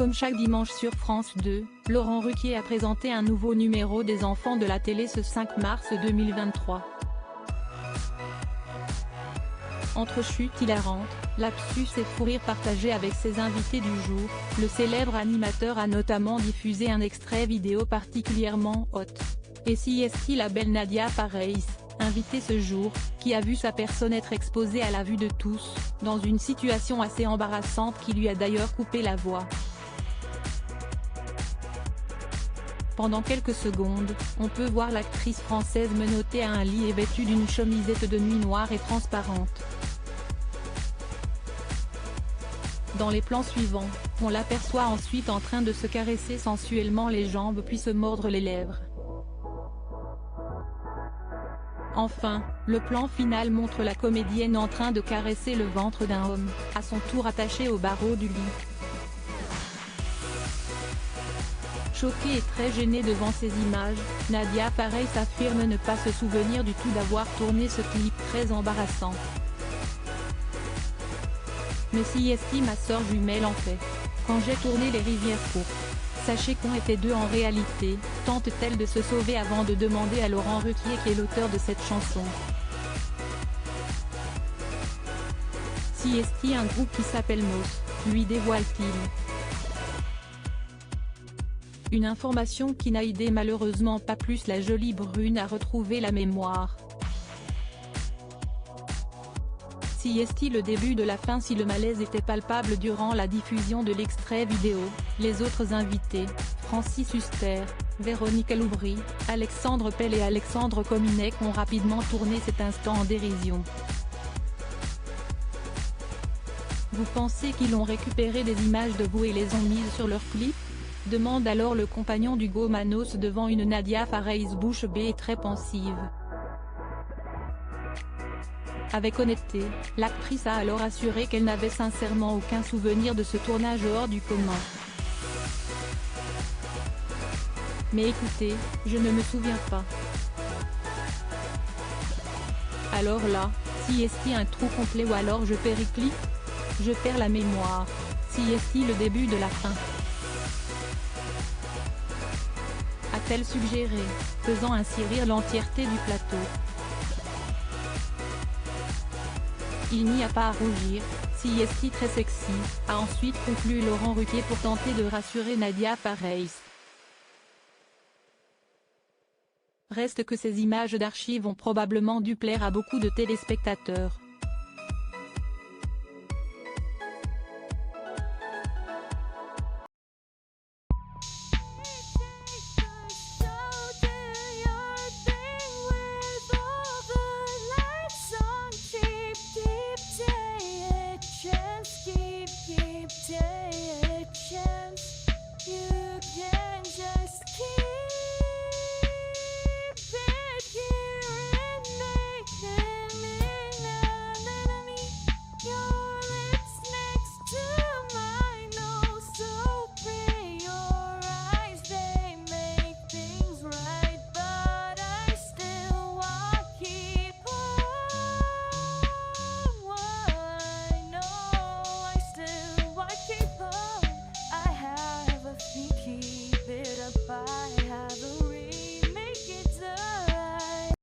Comme chaque dimanche sur France 2, Laurent Ruquier a présenté un nouveau numéro des enfants de la télé ce 5 mars 2023. Entre chutes hilarantes, lapsus et fou rire partagés avec ses invités du jour, le célèbre animateur a notamment diffusé un extrait vidéo particulièrement hot. Et si est-il la belle Nadia Fares, invitée ce jour, qui a vu sa personne être exposée à la vue de tous, dans une situation assez embarrassante qui lui a d'ailleurs coupé la voix. Pendant quelques secondes, on peut voir l'actrice française menottée à un lit et vêtue d'une chemisette de nuit noire et transparente. Dans les plans suivants, on l'aperçoit ensuite en train de se caresser sensuellement les jambes puis se mordre les lèvres. Enfin, le plan final montre la comédienne en train de caresser le ventre d'un homme, à son tour attaché au barreau du lit. Choquée et très gênée devant ces images, Nadia Fares affirme ne pas se souvenir du tout d'avoir tourné ce clip très embarrassant. Mais si est ma sœur jumelle en fait. Quand j'ai tourné Les Rivières courtes. Sachez qu'on était deux en réalité, tente-t-elle de se sauver avant de demander à Laurent Ruquier qui est l'auteur de cette chanson. Si est un groupe qui s'appelle Moss, lui dévoile-t-il. Une information qui n'a aidé malheureusement pas plus la jolie brune à retrouver la mémoire. Si est le début de la fin? Si le malaise était palpable durant la diffusion de l'extrait vidéo, les autres invités, Francis Huster, Véronique Loubry, Alexandre Pell et Alexandre Kominek ont rapidement tourné cet instant en dérision. Vous pensez qu'ils ont récupéré des images de vous et les ont mises sur leur clip? Demande alors le compagnon d'Hugo Manos devant une Nadia Fares bouche bée et très pensive. Avec honnêteté, l'actrice a alors assuré qu'elle n'avait sincèrement aucun souvenir de ce tournage hors du commun. Mais écoutez, je ne me souviens pas. Alors là, si est-il un trou complet ou alors je périclite? Je perds la mémoire. Si est-il le début de la fin? A-t-elle suggéré, faisant ainsi rire l'entièreté du plateau. Il n'y a pas à rougir, si est très sexy, a ensuite conclu Laurent Ruquier pour tenter de rassurer Nadia Fares. Reste que ces images d'archives ont probablement dû plaire à beaucoup de téléspectateurs.